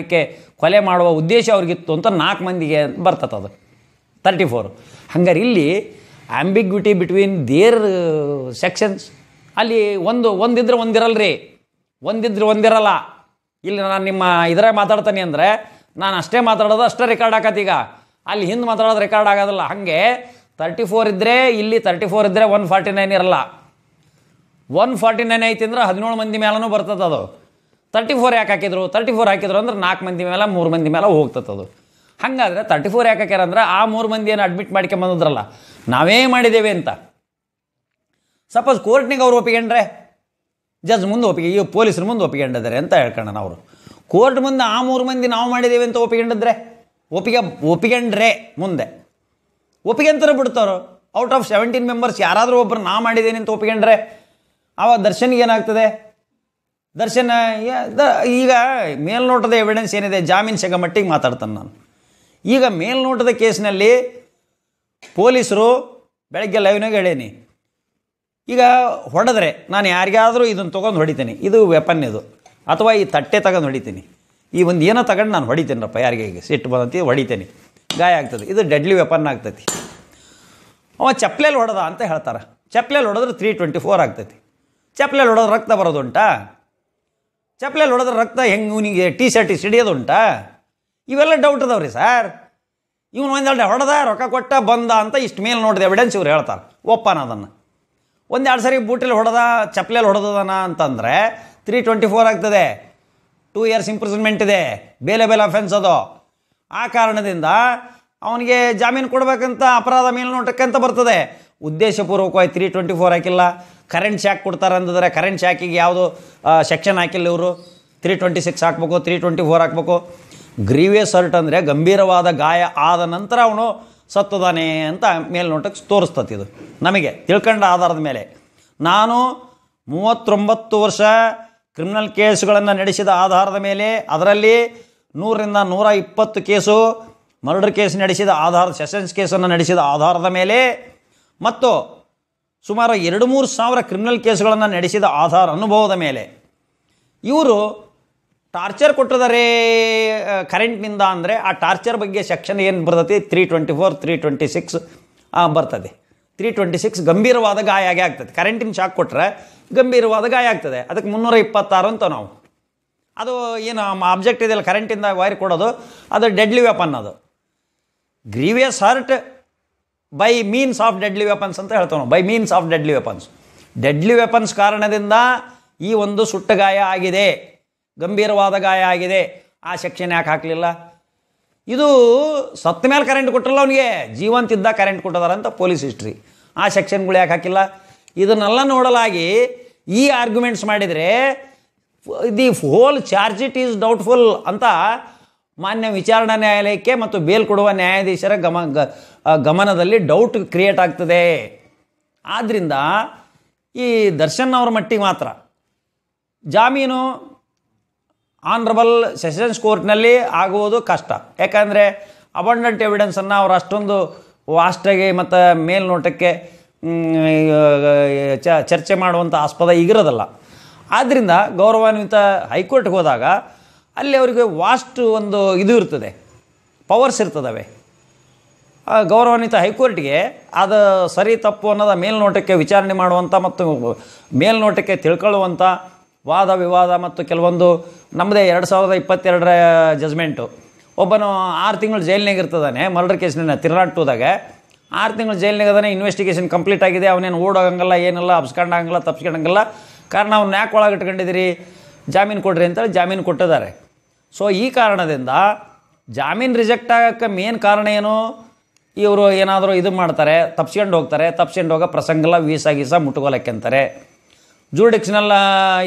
ಕೊಲೆ ಮಾಡುವ ಉದ್ದೇಶ ಅವ್ರಿಗಿತ್ತು ಅಂತ 4 ಮಂದಿಗೆ ಬರ್ತದೆ ಅದು 34. ಹಂಗಾರೆ ಇಲ್ಲಿ ಆಂಬಿಗ್ವಿಟಿ ಬಿಟ್ವೀನ್ ದೇರ್ ಸೆಕ್ಷನ್ಸ್. ಅಲ್ಲಿ ಒಂದಿದ್ರೆ ಒಂದಿರಲ್ರಿ, ಒಂದಿರಲ್ಲ. ಇಲ್ಲಿ ನಾನು ನಿಮ್ಮ ಇದರ ಮಾತಾಡ್ತಾನೆ ಅಂದರೆ ನಾನು ಅಷ್ಟೇ ಮಾತಾಡೋದು ಅಷ್ಟೇ ರೆಕಾರ್ಡ್ ಆಕತ್ತೀಗ, ಅಲ್ಲಿ ಹಿಂದೆ ಮಾತಾಡೋದು ರೆಕಾರ್ಡ್ ಆಗೋದಿಲ್ಲ. ಹಾಗೆ 34 ಇದ್ದರೆ ಇಲ್ಲಿ 34 ಇದ್ದರೆ 149 ಇರಲ್ಲ. 149 ಐತಿ ಅಂದ್ರೆ 17 ಮಂದಿ ಮೇಲೂ ಬರ್ತದೆ ಅದು. 34 ಯಾಕೆ ಹಾಕಿದ್ರು? 34 ಹಾಕಿದ್ರು ಅಂದ್ರೆ 4 ಮಂದಿ ಮೇಲೆ 3 ಮಂದಿ ಮೇಲೆ ಹೋಗ್ತದೆ. ಹಾಗಾದರೆ 34 ಯಾಕೆ ಹಾಕ್ಯಾರ ಅಂದ್ರೆ ಆ 3 ಮಂದಿಯನ್ನು ಅಡ್ಮಿಟ್ ಮಾಡ್ಕೊಂಬಂದ್ರಲ್ಲ, ನಾವೇ ಮಾಡಿದ್ದೇವೆ ಅಂತ. ಸಪೋಸ್ ಕೋರ್ಟ್ನಿಗೆ ಅವ್ರು ಒಪ್ಪಿಕೊಂಡ್ರೆ, ಜಡ್ಜ್ ಮುಂದೆ ಈ ಪೊಲೀಸರು ಮುಂದೆ ಒಪ್ಪಿಕೊಂಡಿದ್ದಾರೆ ಅಂತ ಹೇಳ್ಕೊಳ್ಳೋಣ. ಅವರು ಕೋರ್ಟ್ ಮುಂದೆ ಆ 3 ಮಂದಿ ನಾವು ಮಾಡಿದ್ದೇವೆ ಅಂತ ಒಪ್ಪಿಕೊಂಡ್ರೆ ಮುಂದೆ ಒಪ್ಪಿಗೆಂತಾರೆ ಬಿಡ್ತಾರೋ. ಔಟ್ ಆಫ್ 17 ಮೆಂಬರ್ಸ್ ಯಾರಾದರೂ ಒಬ್ಬರು ನಾ ಮಾಡಿದ್ದೇನೆ ಅಂತ ಒಪ್ಪಿಕೊಂಡ್ರೆ ಆವಾಗ ದರ್ಶನ್ಗೆ ಏನಾಗ್ತದೆ? ದರ್ಶನ ಈಗ ಮೇಲ್ನೋಟದ ಎವಿಡೆನ್ಸ್ ಏನಿದೆ, ಜಾಮೀನು ಸಿಗೋ ಮಟ್ಟಿಗೆ ಮಾತಾಡ್ತಾನೆ ನಾನು. ಈಗ ಮೇಲ್ನೋಟದ ಕೇಸ್ನಲ್ಲಿ ಪೊಲೀಸರು ಬೆಳಗ್ಗೆ ಲೈವ್ನಾಗ ಹೇಳೀನಿ, ಈಗ ಹೊಡೆದ್ರೆ ನಾನು ಯಾರಿಗಾದರೂ ಇದನ್ನು ತೊಗೊಂಡು ಹೊಡಿತೀನಿ, ಇದು ವೆಪನ್ ಇದು, ಅಥವಾ ಈ ತಟ್ಟೆ ತಗೊಂಡು ಹೊಡಿತೀನಿ, ಈ ಒಂದು ಏನೋ ತಗೊಂಡು ನಾನು ಹೊಡಿತೀನಪ್ಪ, ಯಾರಿಗೆ ಈಗ ಸಿಟ್ಟು ಬಂದಂತಿ ಹೊಡಿತೀನಿ, ಗಾಯ ಆಗ್ತದೆ, ಇದು ಡೆಡ್ಲಿ ವೆಪನ್ ಆಗ್ತೈತಿ. ಅವ ಚಪ್ಪಲೆಯಲ್ಲಿ ಹೊಡೆದ ಅಂತ ಹೇಳ್ತಾರೆ. ಚಪ್ಪಲೆಯಲ್ಲಿ ಹೊಡೆದ್ರೆ 324 ಆಗ್ತೈತಿ. ಚಪ್ಪಲೆಯಲ್ಲಿ ಹೊಡೆದ್ರೆ ರಕ್ತ ಬರೋದುಂಟಾ? ಚಪ್ಪಲೆಯಲ್ಲಿ ಹೊಡೆದ್ರೆ ರಕ್ತ ಹೆಂಗೆ ಇವನಿಗೆ ಟಿ ಶರ್ಟ್ ಸಿಡಿಯೋದುಂಟಾ? ಇವೆಲ್ಲ ಡೌಟ್ ಅದಾವ್ರಿ ಸರ್. ಇವನು ಒಂದೆರಡು ಹೊಡೆದ, ರೊಕ್ಕ ಕೊಟ್ಟ ಬಂದ ಅಂತ ಇಷ್ಟು ಮೇಲೆ ನೋಡಿದ ಎವಿಡೆನ್ಸ್ ಇವ್ರು ಹೇಳ್ತಾರೆ. ಒಪ್ಪನ ಅದನ್ನು ಒಂದೆರಡು ಸರಿ ಬೂಟಲ್ಲಿ ಹೊಡೆದ, ಚಪ್ಪಲೆಯಲ್ಲಿ ಹೊಡೆದನ ಅಂತಂದರೆ 324 ಆಗ್ತದೆ. 2 years ಇಂಪ್ರಿಸನ್ಮೆಂಟ್ ಇದೆ, ಬೇಲೆಬಲ್ ಅಫೆನ್ಸ್ ಅದು. ಆ ಕಾರಣದಿಂದ ಅವನಿಗೆ ಜಾಮೀನು ಕೊಡಬೇಕಂತ ಅಪರಾಧ ಮೇಲ್ನೋಟಕ್ಕೆ ಅಂತ ಬರ್ತದೆ. ಉದ್ದೇಶಪೂರ್ವಕವಾಗಿ 324 ಹಾಕಿಲ್ಲ. ಕರೆಂಟ್ ಶಾಕ್ ಕೊಡ್ತಾರೆ ಅಂತಂದರೆ ಕರೆಂಟ್ ಶಾಕಿಗೆ ಯಾವುದು ಸೆಕ್ಷನ್ ಹಾಕಿಲ್ಲ ಇವರು. 326 ಹಾಕ್ಬೇಕು, 324 ಹಾಕ್ಬೇಕು. ಗ್ರೀವಿಯಸ್ ಹರ್ಟ್ ಅಂದರೆ ಗಂಭೀರವಾದ ಗಾಯ ಆದ ನಂತರ ಅವನು ಸತ್ತದಾನೆ ಅಂತ ಮೇಲ್ನೋಟಕ್ಕೆ ತೋರಿಸ್ತತಿ. ಇದು ನಮಗೆ ತಿಳ್ಕೊಂಡ ಆಧಾರದ ಮೇಲೆ. ನಾನು 39 ವರ್ಷ ಕ್ರಿಮಿನಲ್ ಕೇಸುಗಳನ್ನು ನಡೆಸಿದ ಆಧಾರದ ಮೇಲೆ, ಅದರಲ್ಲಿ 100ರಿಂದ 120 ಕೇಸು ಮರ್ಡರ್ ಕೇಸ್ ನಡೆಸಿದ ಸೆಷನ್ಸ್ ಕೇಸನ್ನು ನಡೆಸಿದ ಆಧಾರದ ಮೇಲೆ, ಮತ್ತು ಸುಮಾರು 2-3 ಸಾವಿರ ಕ್ರಿಮಿನಲ್ ಕೇಸುಗಳನ್ನು ನಡೆಸಿದ ಅನುಭವದ ಮೇಲೆ ಇವರು ಟಾರ್ಚರ್ ಕೊಟ್ಟಿದ್ದಾರೆ ಕರೆಂಟ್ನಿಂದ ಅಂದರೆ ಆ ಟಾರ್ಚರ್ ಬಗ್ಗೆ ಸೆಕ್ಷನ್ ಏನು ಬರ್ತದೆ 324, 326 ಬರ್ತದೆ. 326 ಗಂಭೀರವಾದ ಗಾಯ ಆಗೇ ಆಗ್ತದೆ. ಕರೆಂಟಿನ ಶಾಕ್ ಕೊಟ್ಟರೆ ಗಂಭೀರವಾದ ಗಾಯ ಆಗ್ತದೆ. ಅದಕ್ಕೆ 326 ಅಂತ ನಾವು, ಅದು ಏನು ಆಬ್ಜೆಕ್ಟ್ ಇದೆಯಲ್ಲ ಕರೆಂಟಿಂದ ವೈರ್ ಕೊಡೋದು, ಅದು ಡೆಡ್ಲಿ ವೆಪನ್. ಅದು grievous hurt by means of deadly weapons ಅಂತ ಹೇಳ್ತೇವೆ ನಾವು. By means of deadly weapons, deadly weapons ಕಾರಣದಿಂದ ಈ ಒಂದು ಸುಟ್ಟ ಗಾಯ ಆಗಿದೆ, ಗಂಭೀರವಾದ ಗಾಯ ಆಗಿದೆ. ಆ ಸೆಕ್ಷನ್ ಯಾಕೆ ಹಾಕಲಿಲ್ಲ? ಇದು ಸತ್ತ ಮೇಲೆ ಕರೆಂಟ್ ಕೊಟ್ಟರಲ್ಲ ಅವನಿಗೆ, ಜೀವಂತಿದ್ದ ಕರೆಂಟ್ ಕೊಟ್ಟಿದ್ದಾರೆ ಅಂತ ಪೊಲೀಸ್ ಹಿಸ್ಟ್ರಿ. ಆ ಸೆಕ್ಷನ್ಗಳು ಯಾಕೆ ಹಾಕಿಲ್ಲ? ಇದನ್ನೆಲ್ಲ ನೋಡಲಾಗಿ ಈ ಆರ್ಗ್ಯುಮೆಂಟ್ಸ್ ಮಾಡಿದರೆ the whole charge it is doubtful ಅಂತ ಮಾನ್ಯ ವಿಚಾರಣಾ ನ್ಯಾಯಾಲಯಕ್ಕೆ ಮತ್ತು ಬೇಲ್ ಕೊಡುವ ನ್ಯಾಯಾಧೀಶರ ಗಮನದಲ್ಲಿ ಡೌಟ್ ಕ್ರಿಯೇಟ್ ಆಗ್ತದೆ. ಆದ್ದರಿಂದ ಈ ದರ್ಶನ್ ಅವರ ಮಟ್ಟಿಗೆ ಮಾತ್ರ ಜಾಮೀನು ಆನರಬಲ್ ಸೆಷನ್ಸ್ ಕೋರ್ಟ್ನಲ್ಲಿ ಆಗುವುದು ಕಷ್ಟ. ಯಾಕಂದರೆ ಅಬಂಡೆಂಟ್ ಎವಿಡೆನ್ಸನ್ನು ಅವರು ಅಷ್ಟೊಂದು ವಾಸ್ಟಾಗಿ ಮತ್ತು ಮೇಲ್ನೋಟಕ್ಕೆ ಚರ್ಚೆ ಮಾಡುವಂಥ ಆಸ್ಪದ ಈಗಿರೋದಲ್ಲ. ಆದ್ದರಿಂದ ಗೌರವಾನ್ವಿತ ಹೈಕೋರ್ಟ್ಗೆ ಹೋದಾಗ ಅಲ್ಲಿ ಅವರಿಗೆ ವಾಸ್ಟ್ ಒಂದು ಇದು ಇರ್ತದೆ, ಪವರ್ಸ್ ಇರ್ತದವೆ. ಗೌರವಾನ್ವಿತ ಹೈಕೋರ್ಟ್ಗೆ ಅದು ಸರಿ ತಪ್ಪು ಅನ್ನೋದು ಮೇಲ್ನೋಟಕ್ಕೆ ವಿಚಾರಣೆ ಮಾಡುವಂಥ ಮತ್ತು ಮೇಲ್ನೋಟಕ್ಕೆ ತಿಳ್ಕೊಳ್ಳುವಂಥ ವಾದ ವಿವಾದ ಮತ್ತು ಕೆಲವೊಂದು ನಮ್ಮದೇ 2022ರ ಜಜ್ಮೆಂಟು. ಒಬ್ಬನು 6 ತಿಂಗಳು ಜೈಲಿನಾಗ ಇರ್ತದಾನೆ ಮರ್ಡರ್ ಕೇಸ್ನ ತಿರುನಾಟುದಾಗ 6 ತಿಂಗಳು ಜೈಲಿನಾಗ ಅದಾನೆ. ಇನ್ವೆಸ್ಟಿಗೇಷನ್ ಕಂಪ್ಲೀಟ್ ಆಗಿದೆ, ಅವನೇನು ಓಡೋಗಂಗಿಲ್ಲ, ಏನಿಲ್ಲ, ಅಪ್ಸ್ಕೊಂಡಂಗಿಲ್ಲ, ತಪ್ಸ್ಕೊಂಡಂಗಿಲ್ಲ. ಕಾರಣ ಅವ್ನು ಯಾಕೆ ಒಳಗೆ ಇಟ್ಕೊಂಡಿದ್ದೀರಿ, ಜಾಮೀನು ಕೊಡ್ರಿ ಅಂತೇಳಿ ಜಾಮೀನು ಕೊಟ್ಟಿದ್ದಾರೆ. ಸೊ ಈ ಕಾರಣದಿಂದ ಜಾಮೀನು ರಿಜೆಕ್ಟ್ ಆಗೋಕ್ಕೆ ಮೇನ್ ಕಾರಣ ಏನು, ಇವರು ಏನಾದರೂ ಇದು ಮಾಡ್ತಾರೆ, ತಪ್ಸ್ಕೊಂಡು ಹೋಗ್ತಾರೆ. ತಪ್ಸ್ಕೊಂಡು ಹೋಗೋ ಪ್ರಸಂಗಲ್ಲ, ವೀಸಾ ಮುಟ್ಕೋಲಕ್ಕೆ ಅಂತಾರೆ. ಜೂರಿಡಿಕ್ಷನಲ್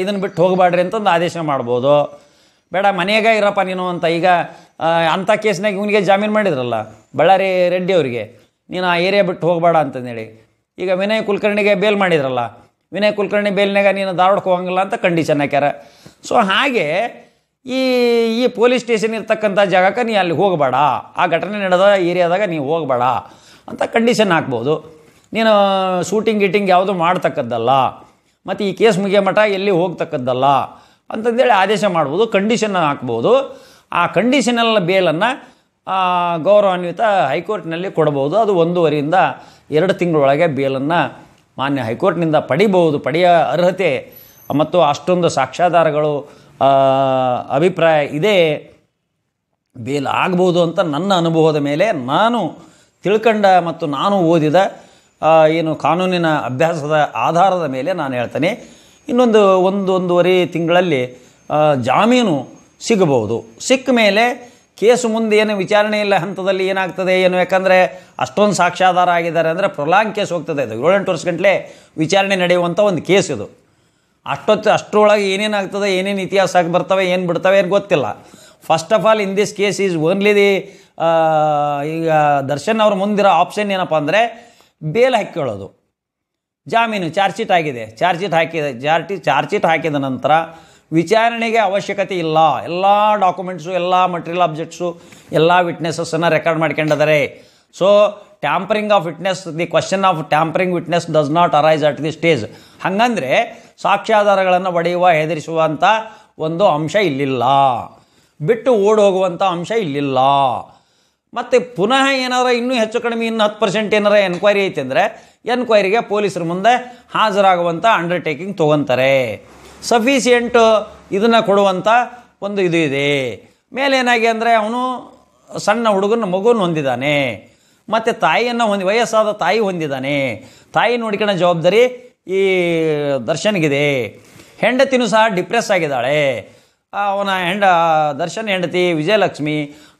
ಇದನ್ನು ಬಿಟ್ಟು ಹೋಗಬೇಡ್ರಿ ಅಂತಂದು ಆದೇಶ ಮಾಡ್ಬೋದು. ಬೇಡ ಮನೆಯಾಗ ಇರಪ್ಪ ನೀನು ಅಂತ. ಈಗ ಅಂಥ ಕೇಸ್ನಾಗ ಇವನಿಗೆ ಜಾಮೀನು ಮಾಡಿದ್ರಲ್ಲ ಬಳ್ಳಾರಿ ರೆಡ್ಡಿ ಅವರಿಗೆ, ನೀನು ಆ ಏರಿಯಾ ಬಿಟ್ಟು ಹೋಗಬೇಡ ಅಂತಂದೇಳಿ. ಈಗ ವಿನಯ್ ಕುಲಕರ್ಣಿಗೆ ಬೇಲ್ ಮಾಡಿದ್ರಲ್ಲ, ವಿನಯ್ ಕುಲಕರ್ಣಿ ಬೇಲ್ನಾಗ ನೀನು ಧಾರವಾಡಕ್ಕೆ ಹೋಗಂಗಿಲ್ಲ ಅಂತ ಕಂಡೀಷನ್ ಹಾಕ್ಯಾರ. ಸೊ ಹಾಗೆ ಈ ಪೊಲೀಸ್ ಸ್ಟೇಷನ್ ಇರ್ತಕ್ಕಂಥ ಜಾಗಕ್ಕೆ ನೀ ಅಲ್ಲಿ ಹೋಗಬೇಡ, ಆ ಘಟನೆ ನಡೆದ ಏರಿಯಾದಾಗ ನೀವು ಹೋಗಬೇಡ ಅಂತ ಕಂಡೀಷನ್ ಹಾಕ್ಬೋದು. ನೀನು ಶೂಟಿಂಗ್ ಗೀಟಿಂಗ್ ಯಾವುದು ಮಾಡ್ತಕ್ಕದ್ದಲ್ಲ, ಮತ್ತು ಈ ಕೇಸ್ ಮುಗಿಯೋ ಮಠ ಎಲ್ಲಿ ಹೋಗ್ತಕ್ಕದ್ದಲ್ಲ ಅಂತಂದೇಳಿ ಆದೇಶ ಮಾಡ್ಬೋದು, ಕಂಡೀಷನ್ ಹಾಕ್ಬೋದು. ಆ ಕಂಡೀಷನಲ್ ಬೇಲನ್ನು ಗೌರವಾನ್ವಿತ ಹೈಕೋರ್ಟ್ನಲ್ಲಿ ಕೊಡಬಹುದು. ಅದು 1.5ರಿಂದ 2 ತಿಂಗಳೊಳಗೆ ಬೇಲನ್ನು ಮಾನ್ಯ ಹೈಕೋರ್ಟ್ನಿಂದ ಪಡೆಯ ಅರ್ಹತೆ ಮತ್ತು ಅಷ್ಟೊಂದು ಸಾಕ್ಷ್ಯಾಧಾರಗಳು ಅಭಿಪ್ರಾಯ ಇದೆ, ಬೇಲ್ ಆಗ್ಬೋದು ಅಂತ ನನ್ನ ಅನುಭವದ ಮೇಲೆ ನಾನು ತಿಳ್ಕೊಂಡ ಮತ್ತು ನಾನು ಓದಿದ ಏನು ಕಾನೂನಿನ ಅಭ್ಯಾಸದ ಆಧಾರದ ಮೇಲೆ ನಾನು ಹೇಳ್ತೇನೆ. ಇನ್ನೊಂದು 1-1.5 ತಿಂಗಳಲ್ಲಿ ಜಾಮೀನು ಸಿಗಬಹುದು. ಸಿಕ್ಕ ಮೇಲೆ ಕೇಸು ಮುಂದೆ ಏನು ವಿಚಾರಣೆ ಇಲ್ಲ ಹಂತದಲ್ಲಿ ಏನಾಗ್ತದೆ ಏನು, ಯಾಕಂದರೆ ಅಷ್ಟೊಂದು ಸಾಕ್ಷ್ಯಾಧಾರ ಆಗಿದ್ದಾರೆ ಅಂದರೆ ಪ್ರೊಲಾಂಗ್ ಕೇಸ್ ಹೋಗ್ತದೆ. ಇದು 7-8 ವರ್ಷ ಗಂಟಲೆ ವಿಚಾರಣೆ ನಡೆಯುವಂಥ ಒಂದು ಕೇಸ್ ಇದು. ಅಷ್ಟರೊಳಗೆ ಏನೇನಾಗ್ತದೆ, ಏನೇನು ಇತಿಹಾಸ ಆಗಿ ಬರ್ತವೆ, ಏನು ಬಿಡ್ತವೆ ಏನು ಗೊತ್ತಿಲ್ಲ. First of all in this case is only ಈಗ ದರ್ಶನ್ ಅವ್ರ ಮುಂದಿರೋ ಆಪ್ಷನ್ ಏನಪ್ಪ ಅಂದರೆ ಬೇಲ್ ಹಾಕ್ಕೊಳ್ಳೋದು. ಜಾಮೀನು ಚಾರ್ಜ್ ಶೀಟ್ ಆಗಿದೆ, ಚಾರ್ಜ್ ಶೀಟ್ ಹಾಕಿದ ನಂತರ ವಿಚಾರಣೆಗೆ ಅವಶ್ಯಕತೆ ಇಲ್ಲ. ಎಲ್ಲ ಡಾಕ್ಯುಮೆಂಟ್ಸು, ಎಲ್ಲ ಮಟೀರಿಯಲ್ ಆಬ್ಜೆಕ್ಟ್ಸು, ಎಲ್ಲ ವಿಟ್ನೆಸಸ್ಸನ್ನು ರೆಕಾರ್ಡ್ ಮಾಡ್ಕೊಂಡಿದ್ದಾರೆ. So tampering of witness, the question of tampering witness does not arise at the stage. ಹಾಗಂದರೆ ಸಾಕ್ಷ್ಯಾಧಾರಗಳನ್ನು ಒಡೆಯುವ, ಹೆದರಿಸುವಂಥ ಒಂದು ಅಂಶ ಇಲ್ಲಿಲ್ಲ, ಬಿಟ್ಟು ಓಡಿ ಹೋಗುವಂಥ ಅಂಶ ಇಲ್ಲಿಲ್ಲ. ಮತ್ತು ಪುನಃ ಏನಾರ ಇನ್ನೂ ಹೆಚ್ಚು ಕಡಿಮೆ 10% ಏನಾರ ಎನ್ಕ್ವೈರಿ ಐತೆ ಅಂದರೆ ಎನ್ಕ್ವೈರಿಗೆ ಪೊಲೀಸರ ಮುಂದೆ ಹಾಜರಾಗುವಂಥ ಅಂಡರ್ಟೇಕಿಂಗ್ ತೊಗೊತಾರೆ. ಸಫಿಷಿಯೆಂಟ್ ಇದನ್ನು ಕೊಡುವಂಥ ಒಂದು ಇದು ಇದೆ. ಮೇಲೇನಾಗಿ ಅಂದರೆ ಅವನು ಸಣ್ಣ ಮಗುವನ್ನು ಹೊಂದಿದ್ದಾನೆ, ಮತ್ತು ತಾಯಿಯನ್ನು ವಯಸ್ಸಾದ ತಾಯಿ ಹೊಂದಿದ್ದಾನೆ. ತಾಯಿ ನೋಡ್ಕೊಳ್ಳೋ ಜವಾಬ್ದಾರಿ ಈ ದರ್ಶನ್ಗಿದೆ. ಹೆಂಡತಿನೂ ಸಹ ಡಿಪ್ರೆಸ್ ಆಗಿದ್ದಾಳೆ. ಅವನ ದರ್ಶನ್ ಹೆಂಡತಿ ವಿಜಯಲಕ್ಷ್ಮಿ,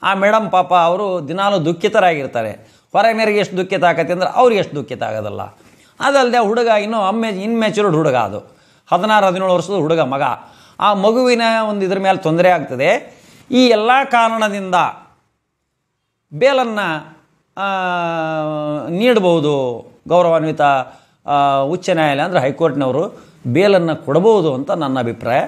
ಆ ಮೇಡಮ್ ಪಾಪ ಅವರು ದಿನಾಲು ದುಃಖಿತರಾಗಿರ್ತಾರೆ. ಹೊರಗಿನರಿಗೆ ಎಷ್ಟು ದುಃಖಿತ ಆಗತ್ತೆ ಅಂದರೆ ಅವ್ರಿಗೆ ಎಷ್ಟು ದುಃಖಿತ ಆಗೋದಲ್ಲ. ಅದಲ್ಲದೆ ಹುಡುಗ ಇನ್ನೂ ಇನ್ಮೆಚ್ಯೂರ್ಡ್ ಹುಡುಗ, ಅದು 16-17 ವರ್ಷದ ಹುಡುಗ ಮಗ. ಆ ಮಗುವಿನ ಒಂದು ಇದ್ರ ಮೇಲೆ ತೊಂದರೆ ಆಗ್ತದೆ. ಈ ಎಲ್ಲ ಕಾರಣದಿಂದ ಬೇಲನ್ನು ನೀಡಬಹುದು. ಗೌರವಾನ್ವಿತ ಉಚ್ಚ ನ್ಯಾಯಾಲಯ ಅಂದರೆ ಹೈಕೋರ್ಟ್ನವರು ಬೇಲನ್ನು ಕೊಡಬಹುದು ಅಂತ ನನ್ನ ಅಭಿಪ್ರಾಯ.